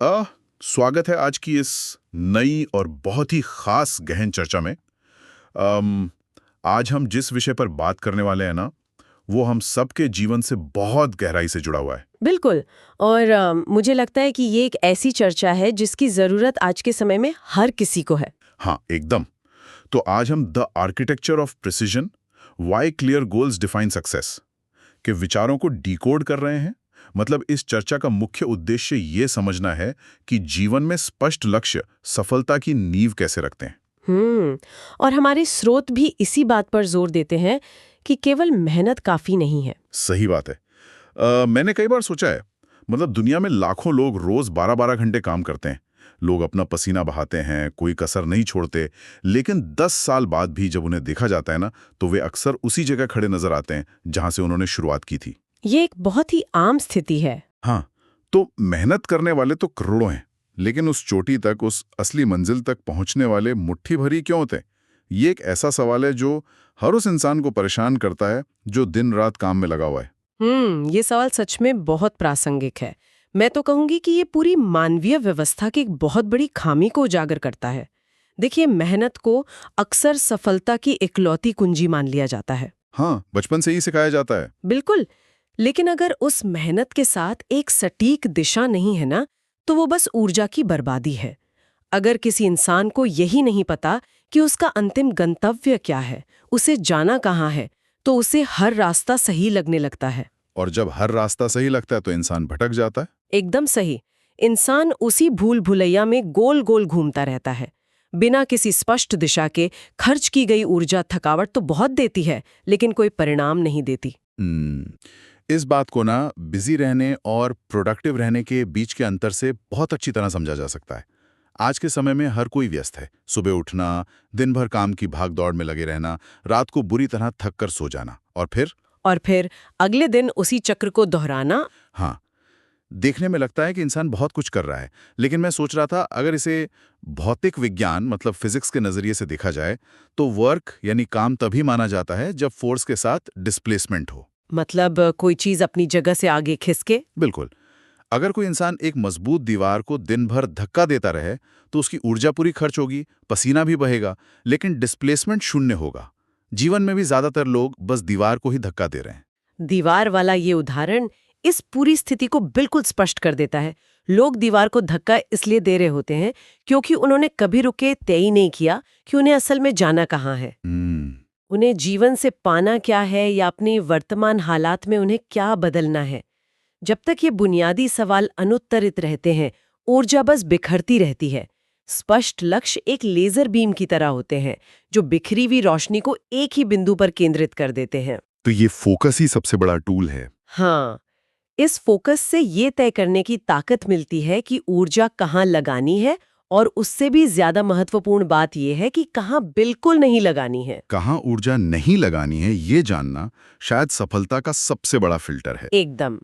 अ, स्वागत है आज की इस नई और बहुत ही खास गहन चर्चा में। अम, आज हम जिस विषय पर बात करने वाले हैं ना, वो हम सबके जीवन से बहुत गहराई से जुड़ा हुआ है। बिल्कुल। और मुझे लगता है कि ये एक ऐसी चर्चा है जिसकी ज़रूरत आज के समय में हर किसी को है। हाँ, एकदम। तो आज हम the architecture of precision, why clear goals define success के विचारों को डिकोड कर रहे हैं। मतलब इस चर्चा का मुख्य उद्देश्य ये समझना है कि जीवन में स्पष्ट लक्ष्य सफलता की नींव कैसे रखते हैं। हम्म। और हमारे स्रोत भी इसी बात पर जोर देते हैं कि केवल मेहनत काफ़ी नहीं है। सही बात है। मैंने कई बार सोचा है, मतलब दुनिया में लाखों लोग रोज 12-12 घंटे काम करते हैं। लोग अपना पसीना बहाते हैं, कोई कसर नहीं छोड़ते, लेकिन 10 साल बाद भी जब उन्हें देखा जाता है ना, तो वे अक्सर उसी जगह खड़े नजर आते हैं जहां से उन्होंने शुरुआत की थी। ये एक बहुत ही आम स्थिति है। हाँ, तो मेहनत करने वाले तो करोड़ों हैं, लेकिन उस चोटी तक, उस असली मंजिल तक पहुंचने वाले मुट्ठी भरी क्यों होते हैं? ये एक ऐसा सवाल है जो हर उस इंसान को परेशान करता है जो दिन रात काम में लगा हुआ है। ये सवाल सच में बहुत प्रासंगिक है। मैं तो कहूंगी कि ये पूरी मानवीय व्यवस्था की एक बहुत बड़ी खामी को उजागर करता है। देखिए, मेहनत को अक्सर सफलता की इकलौती कुंजी मान लिया जाता है। हाँ, बचपन से ही सिखाया जाता है। बिल्कुल। लेकिन अगर उस मेहनत के साथ एक सटीक दिशा नहीं है ना, तो वो बस ऊर्जा की बर्बादी है। अगर किसी इंसान को यही नहीं पता कि उसका अंतिम गंतव्य क्या है, उसे जाना कहाँ है, तो उसे हर रास्ता सही लगने लगता है। और जब हर रास्ता सही लगता है तो इंसान भटक जाता है। एकदम सही। इंसान उसी भूल भुलैया में गोल गोल घूमता रहता है। बिना किसी स्पष्ट दिशा के खर्च की गई ऊर्जा थकावट तो बहुत देती है, लेकिन कोई परिणाम नहीं देती। इस बात को ना बिजी रहने और प्रोडक्टिव रहने के बीच के अंतर से बहुत अच्छी तरह समझा जा सकता है। आज के समय में हर कोई व्यस्त है। सुबह उठना, दिन भर काम की भाग दौड़ में लगे रहना, रात को बुरी तरह थक कर सो जाना, और फिर अगले दिन उसी चक्र को दोहराना। हाँ, देखने में लगता है कि इंसान बहुत कुछ कर रहा है। लेकिन मैं सोच रहा था, अगर इसे भौतिक विज्ञान मतलब फिजिक्स के नजरिए से देखा जाए, तो वर्क यानी काम तभी माना जाता है जब फोर्स के साथ डिस्प्लेसमेंट हो। मतलब कोई चीज अपनी जगह से आगे खिसके। बिल्कुल। अगर कोई इंसान एक मजबूत दीवार को दिन भर धक्का देता रहे, तो उसकी ऊर्जा पूरी खर्च होगी, पसीना भी बहेगा, लेकिन डिस्प्लेसमेंट शून्य होगा। जीवन में भी ज्यादातर लोग बस दीवार को ही धक्का दे रहे हैं। दीवार वाला ये उदाहरण इस पूरी स्थिति को बिल्कुल स्पष्ट कर देता है। लोग दीवार को धक्का इसलिए दे रहे होते हैं क्योंकि उन्होंने कभी रुके तय ही नहीं किया कि उन्हें असल में जाना कहाँ है। उन्हें जीवन से पाना क्या है या अपने वर्तमान हालात में उन्हें क्या बदलना है। जब तक ये बुनियादी सवाल अनुत्तरित रहते हैं, ऊर्जा बस बिखरती रहती है। स्पष्ट लक्ष्य एक लेजर बीम की तरह होते हैं जो बिखरी हुई रोशनी को एक ही बिंदु पर केंद्रित कर देते हैं। तो ये फोकस ही सबसे बड़ा टूल है। हाँ, इस फोकस से ये तय करने की ताकत मिलती है कि ऊर्जा कहाँ लगानी है, और उससे भी ज्यादा महत्वपूर्ण बात यह है कि कहाँ बिल्कुल नहीं लगानी है। कहाँ ऊर्जा नहीं लगानी है, ये जानना शायद सफलता का सबसे बड़ा फिल्टर है। एकदम।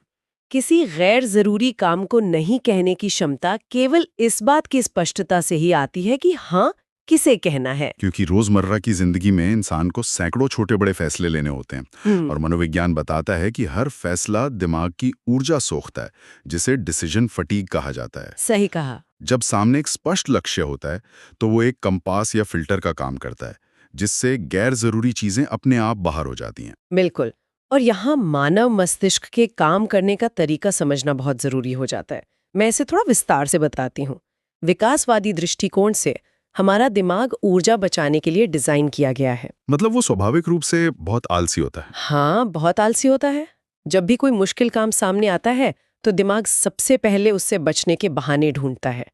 किसी गैर जरूरी काम को नहीं कहने की क्षमता केवल इस बात की स्पष्टता से ही आती है कि हाँ, किसे कहना है। क्योंकि रोजमर्रा की जिंदगी में इंसान को सैकड़ों छोटे बड़े फैसले लेने होते हैं, और मनोविज्ञान बताता है कि हर फैसला दिमाग की ऊर्जा सोखता है, जिसे डिसीजन फटीग कहा जाता है। सही कहा। जब सामने एक स्पष्ट लक्ष्य होता है, तो वो एक कंपास या फिल्टर का काम करता है, जिससे गैर जरूरी चीजें अपने आप बाहर हो जाती हैं। बिल्कुल। और यहाँ मानव मस्तिष्क के काम करने का तरीका समझना बहुत जरूरी हो जाता है। मैं इसे थोड़ा विस्तार से बताती हूँ। विकासवादी दृष्टिकोण से हमारा दिमाग ऊर्जा बचाने के लिए डिजाइन किया गया है। मतलब वो स्वाभाविक रूप से बहुत आलसी होता है। हाँ, बहुत आलसी होता है। जब भी कोई मुश्किल काम सामने आता है, तो दिमाग सबसे पहले उससे बचने के बहाने ढूंढता है।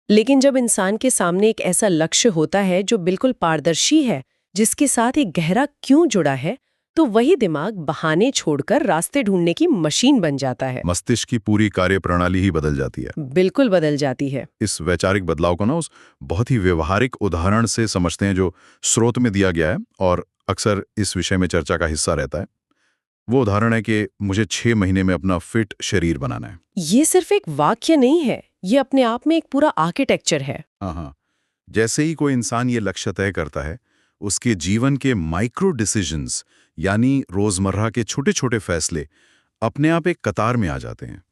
लेकिन जब इंसान के सामने एक ऐसा लक्ष्य होता है जो बिल्कुल पारदर्शी है, जिसके साथ एक गहरा क्यों जुड़ा है, तो वही दिमाग बहाने छोड़कर रास्ते ढूंढने की मशीन बन जाता है। मस्तिष्क की पूरी कार्यप्रणाली ही बदल जाती है। बिल्कुल बदल जाती है। इस वैचारिक बदलाव को ना उस बहुत ही व्यवहारिक उदाहरण से समझते हैं जो स्रोत में दिया गया है और अक्सर इस विषय में चर्चा का हिस्सा रहता है। वो उदाहरण है कि मुझे 6 महीने में अपना फिट शरीर बनाना है। ये सिर्फ एक वाक्य नहीं है, ये अपने आप में एक पूरा आर्किटेक्चर है। हाँ, जैसे ही कोई इंसान ये लक्ष्य तय करता है, उसके जीवन के माइक्रो डिसीजंस यानी रोजमर्रा के छोटे छोटे फैसले अपने आप एक कतार में आ जाते हैं।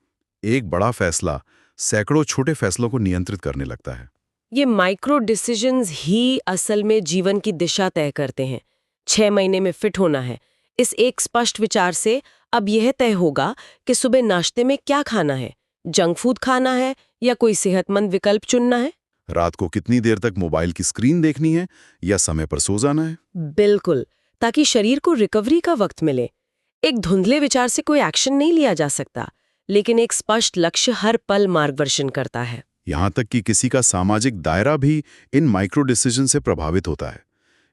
एक बड़ा फैसला सैकड़ों छोटे फैसलों को नियंत्रित करने लगता है। ये माइक्रो डिसीजंस ही असल में जीवन की दिशा तय करते हैं। 6 महीने में फिट होना है, इस एक स्पष्ट विचार से अब यह तय होगा कि सुबह नाश्ते में क्या खाना है, जंक फूड खाना है या कोई सेहतमंद विकल्प चुनना है। रात को कितनी देर तक मोबाइल की स्क्रीन देखनी है या समय पर सो जाना है। बिल्कुल, ताकि शरीर को रिकवरी का वक्त मिले। एक धुंधले विचार से कोई एक्शन नहीं लिया जा सकता, लेकिन एक स्पष्ट लक्ष्य हर पल मार्गदर्शन करता है। यहाँ तक कि किसी का सामाजिक दायरा भी इन माइक्रो डिसीजन से प्रभावित होता है।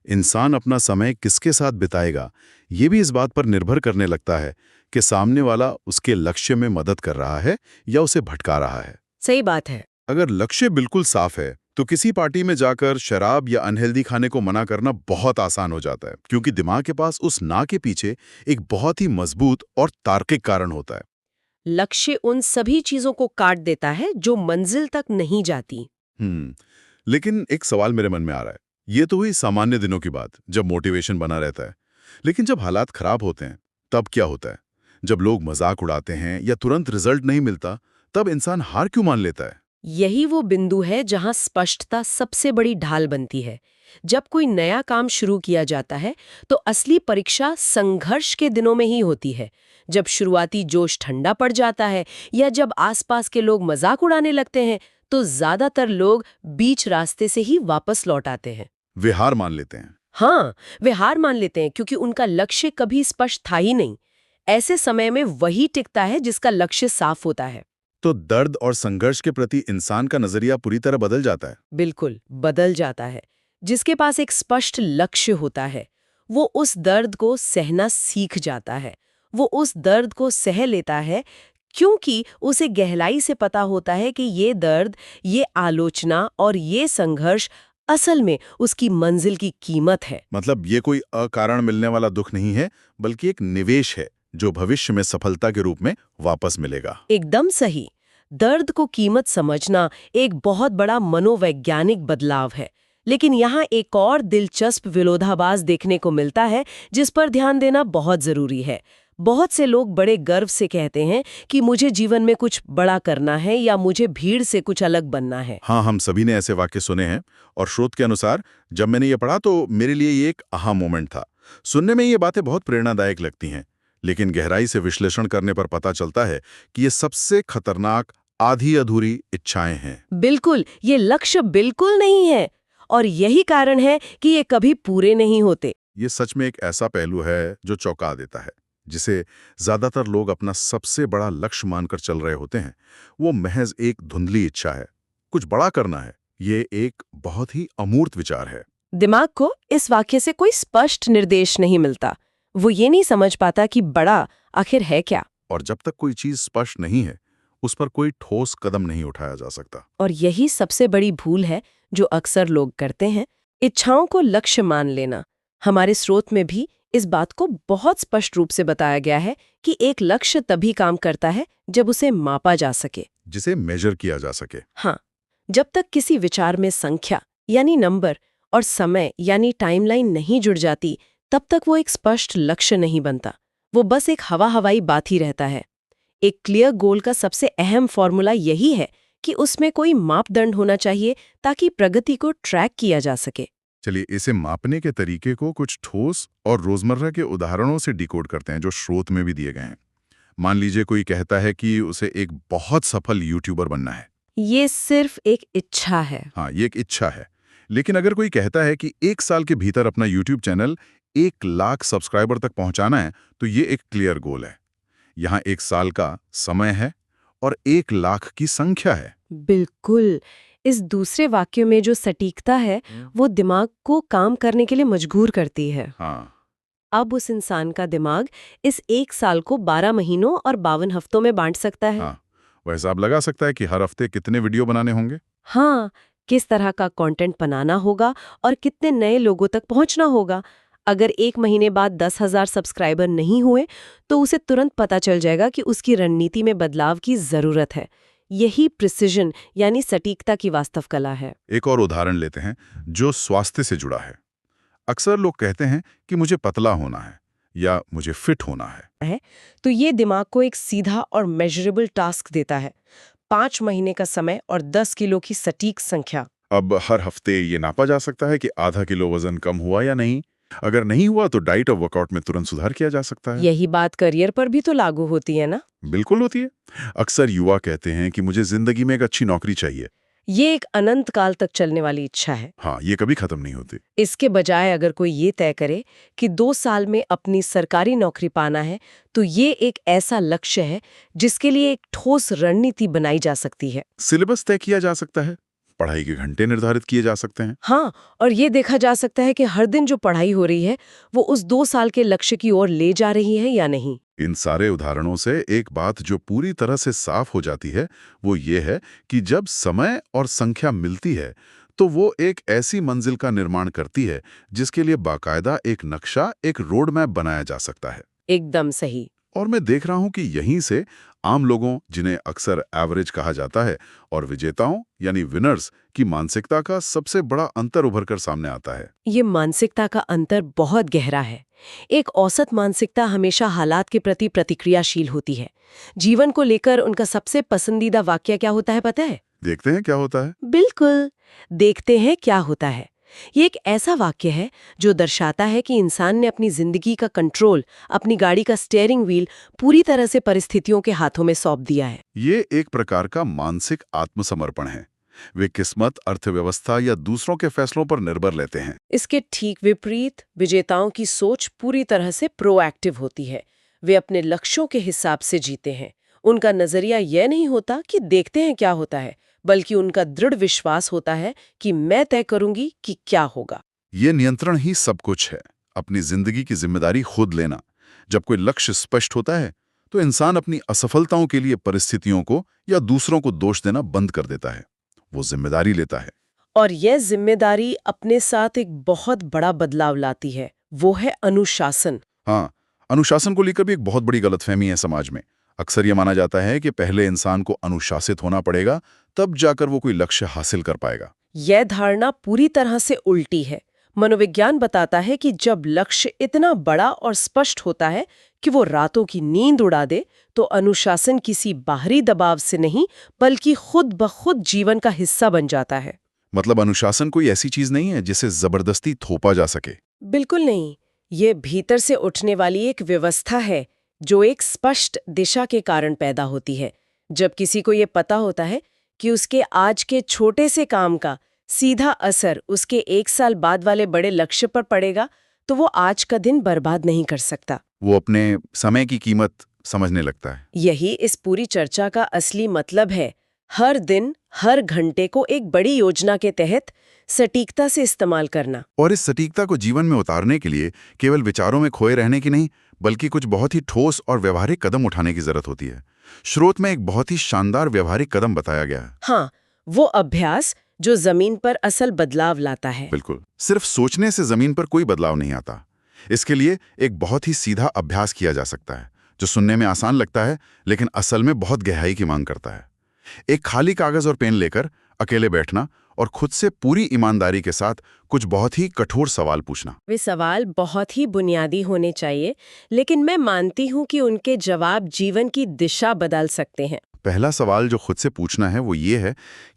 इंसान अपना समय किसके साथ बिताएगा, ये भी इस बात पर निर्भर करने लगता है कि सामने वाला उसके लक्ष्य में मदद कर रहा है या उसे भटका रहा है। सही बात है। अगर लक्ष्य बिल्कुल साफ है तो किसी पार्टी में जाकर शराब या अनहेल्दी खाने को मना करना बहुत आसान हो जाता है, क्योंकि दिमाग के पास उस ना के पीछे एक बहुत ही मजबूत और तार्किक कारण होता है। लक्ष्य उन सभी चीजों को काट देता है जो मंजिल तक नहीं जाती। लेकिन एक सवाल मेरे मन में आ रहा है। ये तो हुई सामान्य दिनों की बात, जब मोटिवेशन बना रहता है। लेकिन जब हालात खराब होते हैं तब क्या होता है? जब लोग मजाक उड़ाते हैं या तुरंत रिजल्ट नहीं मिलता, तब इंसान हार क्यों मान लेता है? यही वो बिंदु है जहां स्पष्टता सबसे बड़ी ढाल बनती है। जब कोई नया काम शुरू किया जाता है तो असली परीक्षा संघर्ष के दिनों में ही होती है। जब शुरुआती जोश ठंडा पड़ जाता है या जब आसपास के लोग मजाक उड़ाने लगते हैं तो ज्यादातर लोग बीच रास्ते से ही वापस लौट आते हैं। वे हार मान लेते हैं। हाँ, वे हार मान लेते हैं क्योंकि उनका लक्ष्य कभी स्पष्ट था ही नहीं। ऐसे समय में वही टिकता है जिसका लक्ष्य साफ होता है। तो दर्द और संघर्ष के प्रति इंसान का नजरिया पूरी तरह बदल जाता है। बिल्कुल बदल जाता है। जिसके पास एक स्पष्ट लक्ष्य होता है वो उस दर्द को सहना सीख जाता है। वो उस दर्द को सह लेता है क्योंकि उसे गहराई से पता होता है कि ये दर्द, ये आलोचना और ये संघर्ष असल में उसकी मंजिल की कीमत है। मतलब ये कोई अकारण मिलने वाला दुख नहीं है, बल्कि एक निवेश है जो भविष्य में सफलता के रूप में वापस मिलेगा। एकदम सही। दर्द को कीमत समझना एक बहुत बड़ा मनोवैज्ञानिक बदलाव है। लेकिन यहाँ एक और दिलचस्प विरोधाभास देखने को मिलता है जिस पर ध्यान देना बहुत जरूरी है। बहुत से लोग बड़े गर्व से कहते हैं कि मुझे जीवन में कुछ बड़ा करना है या मुझे भीड़ से कुछ अलग बनना है। हाँ, हम सभी ने ऐसे वाक्य सुने हैं और स्रोत के अनुसार जब मैंने ये पढ़ा तो मेरे लिए ये एक आहा मोमेंट था। सुनने में ये बातें बहुत प्रेरणादायक लगती हैं, लेकिन गहराई से विश्लेषण करने पर पता चलता है कि ये सबसे खतरनाक आधी अधूरी इच्छाएं हैं। बिल्कुल, ये लक्ष्य बिल्कुल नहीं है और यही कारण है कि ये कभी पूरे नहीं होते। ये सच में एक ऐसा पहलू है जो चौंका देता है, जिसे ज्यादातर लोग अपना सबसे बड़ा लक्ष्य मानकर चल रहे होते हैं। वो महज एक धुंधली इच्छा है, कुछ बड़ा करना है। ये एक बहुत ही अमूर्त विचार है। दिमाग को इस वाक्य से कोई स्पष्ट निर्देश नहीं मिलता। वो ये नहीं समझ पाता कि बड़ा आखिर है क्या। और जब तक कोई चीज स्पष्ट नहीं है, उस पर कोई ठोस कदम नहीं उठाया जा सकता। और यही सबसे बड़ी भूल है जो अक्सर लोग करते हैं, इच्छाओं को लक्ष्य मान लेना। हमारे स्रोत में भी इस बात को बहुत स्पष्ट रूप से बताया गया है कि एक लक्ष्य तभी काम करता है जब उसे मापा जा सके, जिसे मेजर किया जा सके। हाँ, जब तक किसी विचार में संख्या यानी नंबर और समय यानी टाइमलाइन नहीं जुड़ जाती, तब तक वो एक स्पष्ट लक्ष्य नहीं बनता। वो बस एक हवाई बात ही रहता है। एक क्लियर गोल का सबसे अहम फॉर्मूला यही है कि उसमें कोई मापदंड होना चाहिए ताकि प्रगति को ट्रैक किया जा सके। चलिए, इसे मापने के तरीके को कुछ ठोस और रोजमर्रा के उदाहरणों से डिकोड करते हैं, जो स्रोत में भी दिए गए हैं। मान लीजिए कोई कहता है कि उसे एक बहुत सफल यूट्यूबर बनना है। ये सिर्फ एक इच्छा है। हाँ, ये एक इच्छा है। लेकिन अगर कोई कहता है कि 1 साल के भीतर अपना यूट्यूब चैनल 1 लाख सब्सक्राइबर तक पहुंचाना है, तो ये एक क्लियर गोल है। यहाँ 1 साल का समय है और 1 लाख की संख्या है। बिल्कुल। इस दूसरे वाक्य में जो सटीकता है वो दिमाग को काम करने के लिए मजबूर करती है। हाँ, अब उस इंसान का दिमाग इस 1 साल को 12 महीनों और 52 हफ्तों में बांट सकता है। हाँ, वो हिसाब लगा सकता है कि हर हफ्ते कितने वीडियो बनाने होंगे। हाँ, किस तरह का कंटेंट बनाना होगा और कितने नए लोगों तक पहुंचना होगा। अगर 1 महीने बाद 10,000 सब्सक्राइबर नहीं हुए तो उसे तुरंत पता चल जाएगा कि उसकी रणनीति में बदलाव की जरूरत है। यही प्रिसिजन यानी सटीकता की वास्तव कला है। एक और उदाहरण लेते हैं जो स्वास्थ्य से जुड़ा है। अक्सर लोग कहते हैं कि मुझे पतला होना है या मुझे फिट होना है। तो ये दिमाग को एक सीधा और मेजरेबल टास्क देता है। 5 महीने का समय और 10 किलो की सटीक संख्या। अब हर हफ्ते ये नापा जा सकता है कि आधा किलो वजन कम हुआ या नहीं। अगर नहीं हुआ तो डाइट और वर्कआउट में तुरंत सुधार किया जा सकता है। यही बात करियर पर भी तो लागू होती है ना? बिल्कुल होती है। अक्सर युवा कहते हैं कि मुझे जिंदगी में एक अच्छी नौकरी चाहिए। ये एक अनंत काल तक चलने वाली इच्छा है। हाँ, ये कभी खत्म नहीं होती। इसके बजाय अगर कोई ये तय करे कि 2 साल में अपनी सरकारी नौकरी पाना है, तो ये एक ऐसा लक्ष्य है जिसके लिए एक ठोस रणनीति बनाई जा सकती है। सिलेबस तय किया जा सकता है, पढ़ाई के घंटे निर्धारित किए जा सकते हैं। हाँ, और ये देखा जा सकता है कि हर दिन जो पढ़ाई हो रही है वो उस 2 साल के लक्ष्य की ओर ले जा रही है या नहीं। इन सारे उदाहरणों से एक बात जो पूरी तरह से साफ हो जाती है वो ये है कि जब समय और संख्या मिलती है तो वो एक ऐसी मंजिल का निर्माण करती है जिसके लिए बाकायदा एक नक्शा, एक रोड मैप बनाया जा सकता है। एकदम सही। और मैं देख रहा हूं कि यहीं से आम लोगों, जिन्हें अक्सर एवरेज कहा जाता है, और विजेताओं यानी विनर्स की मानसिकता का सबसे बड़ा अंतर उभर कर सामने आता है। ये मानसिकता का अंतर बहुत गहरा है। एक औसत मानसिकता हमेशा हालात के प्रति प्रतिक्रियाशील होती है। जीवन को लेकर उनका सबसे पसंदीदा वाक्य क्या होता है पता है? देखते हैं क्या होता है। बिल्कुल, देखते हैं क्या होता है। ये एक ऐसा वाक्य है जो दर्शाता है कि इंसान ने अपनी जिंदगी का कंट्रोल, अपनी गाड़ी का स्टीयरिंग व्हील पूरी तरह से परिस्थितियों के हाथों में सौंप दिया है। ये एक प्रकार का मानसिक आत्मसमर्पण है। वे किस्मत, अर्थव्यवस्था या दूसरों के फैसलों पर निर्भर लेते हैं। इसके ठीक विपरीत विजेताओं की सोच पूरी तरह से प्रोएक्टिव होती है। वे अपने लक्ष्यों के हिसाब से जीते हैं। उनका नजरिया यह नहीं होता कि देखते हैं क्या होता है, बल्कि उनका दृढ़ विश्वास होता है कि मैं तय करूंगी कि क्या होगा। ये नियंत्रण ही सब कुछ है, अपनी जिंदगी की जिम्मेदारी खुद लेना। जब कोई लक्ष्य स्पष्ट होता है तो इंसान अपनी असफलताओं के लिए परिस्थितियों को या दूसरों को दोष देना बंद कर देता है। वो जिम्मेदारी लेता है। और यह जिम्मेदारी अपने साथ एक बहुत बड़ा बदलाव लाती है। वो है अनुशासन। हाँ, अनुशासन को लेकर भी एक बहुत बड़ी गलतफहमी है समाज में। अक्सर ये माना जाता है कि पहले इंसान को अनुशासित होना पड़ेगा, तब जाकर वो कोई लक्ष्य हासिल कर पाएगा। यह धारणा पूरी तरह से उल्टी है। मनोविज्ञान बताता है कि जब लक्ष्य इतना बड़ा और स्पष्ट होता है कि वो रातों की नींद उड़ा दे, तो अनुशासन किसी बाहरी दबाव से नहीं, बल्कि खुद ब खुद जीवन का हिस्सा बन जाता है। मतलब अनुशासन कोई ऐसी चीज नहीं है जिसे जबरदस्ती थोपा जा सके। बिल्कुल नहीं। ये भीतर से उठने वाली एक व्यवस्था है जो एक स्पष्ट दिशा के कारण पैदा होती है। जब किसी को ये पता होता है कि उसके आज के छोटे से काम का सीधा असर उसके 1 साल बाद वाले बड़े लक्ष्य पर पड़ेगा, तो वो आज का दिन बर्बाद नहीं कर सकता। वो अपने समय की कीमत समझने लगता है। यही इस पूरी चर्चा का असली मतलब है। हर दिन, हर घंटे को एक बड़ी योजना के तहत सटीकता से इस्तेमाल करना। और इस सटीकता को जीवन में उतारने के लिए केवल विचारों में खोए रहने की नहीं, बल्कि कुछ बहुत ही ठोस और व्यवहारिक कदम उठाने की जरूरत होती है। स्रोत में एक बहुत ही शानदार व्यवहारिक कदम बताया गया है। हाँ, वो अभ्यास जो जमीन पर असल बदलाव लाता है। बिल्कुल, सिर्फ सोचने से जमीन पर कोई बदलाव नहीं आता। इसके लिए एक बहुत ही सीधा अभ्यास किया जा सकता है, जो सुनने में आसान लगता है लेकिन असल में बहुत गहराई की मांग करता है। एक खाली कागज और पेन लेकर अकेले बैठना और खुद से पूरी ईमानदारी के साथ कुछ बहुत ही कठोर सवाल पूछना। वे सवाल बहुत ही बुनियादी होने चाहिए, लेकिन मैं मानती हूँ कि उनके जवाब जीवन की दिशा बदल सकते हैं। पहला सवाल जो खुद से पूछना है वो ये है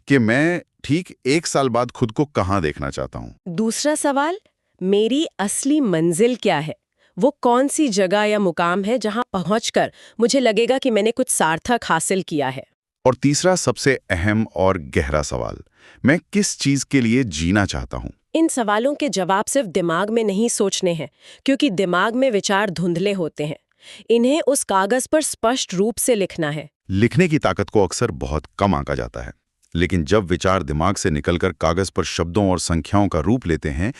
कि मैं ठीक 1 साल बाद खुद को कहाँ देखना चाहता हूँ। दूसरा सवाल, मेरी असली मंजिल क्या है? वो कौन सी जगह या मुकाम है जहाँ पहुँचकर मुझे लगेगा कि मैंने कुछ सार्थक हासिल किया है? और तीसरा सबसे अहम और गहरा सवाल, मैं किस चीज के लिए जीना चाहता हूँ। इन सवालों के जवाब सिर्फ दिमाग में नहीं सोचने हैं, क्योंकि दिमाग में विचार धुंधले होते हैं। इन्हें उस कागज पर स्पष्ट रूप से लिखना है। लिखने की ताकत को अक्सर बहुत कम आंका जाता है, लेकिन जब विचार दिमाग से निकलकर कागज पर शब्दों और संख्याओं का रूप लेते हैं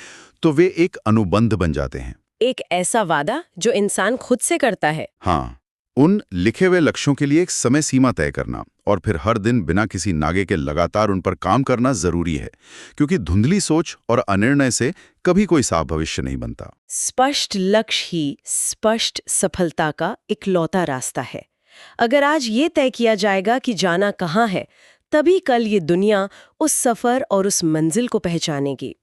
तो वे एक अनुबंध बन जाते हैं। एक ऐसा वादा जो इंसान खुद से करता है। हाँ, उन लिखे हुए लक्ष्यों के लिए एक समय सीमा तय करना और फिर हर दिन बिना किसी नागे के लगातार उन पर काम करना जरूरी है, क्योंकि धुंधली सोच और अनिर्णय से कभी कोई साफ भविष्य नहीं बनता। स्पष्ट लक्ष्य ही स्पष्ट सफलता का इकलौता रास्ता है। अगर आज ये तय किया जाएगा कि जाना कहाँ है, तभी कल ये दुनिया उस सफर और उस मंजिल को पहचानेगी।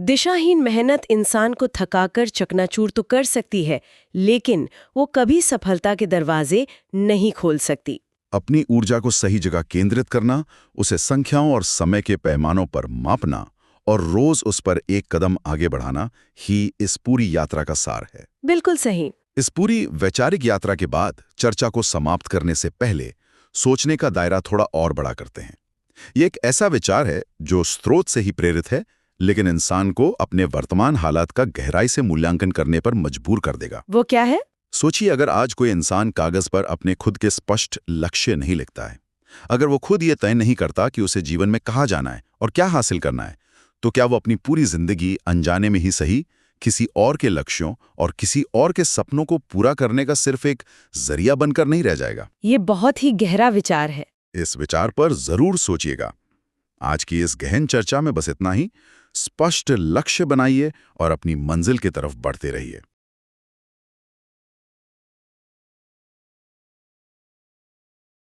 दिशाहीन मेहनत इंसान को थकाकर चकनाचूर तो कर सकती है, लेकिन वो कभी सफलता के दरवाजे नहीं खोल सकती। अपनी ऊर्जा को सही जगह केंद्रित करना, उसे संख्याओं और समय के पैमानों पर मापना और रोज उस पर एक कदम आगे बढ़ाना ही इस पूरी यात्रा का सार है। बिल्कुल सही। इस पूरी वैचारिक यात्रा के बाद चर्चा को समाप्त करने से पहले सोचने का दायरा थोड़ा और बड़ा करते हैं। ये एक ऐसा विचार है जो स्रोत से ही प्रेरित है, लेकिन इंसान को अपने वर्तमान हालात का गहराई से मूल्यांकन करने पर मजबूर कर देगा। वो क्या है? सोचिए, अगर आज कोई इंसान कागज पर अपने खुद के स्पष्ट लक्ष्य नहीं लिखता है, अगर वो खुद ये तय नहीं करता कि उसे जीवन में कहाँ जाना है और क्या हासिल करना है, तो क्या वो अपनी पूरी जिंदगी अनजाने में ही सही किसी और के लक्ष्यों और किसी और के सपनों को पूरा करने का सिर्फ एक जरिया बनकर नहीं रह जाएगा? ये बहुत ही गहरा विचार है। इस विचार पर जरूर सोचिएगा। आज की इस गहन चर्चा में बस इतना ही। स्पष्ट लक्ष्य बनाइए और अपनी मंजिल की तरफ बढ़ते रहिए।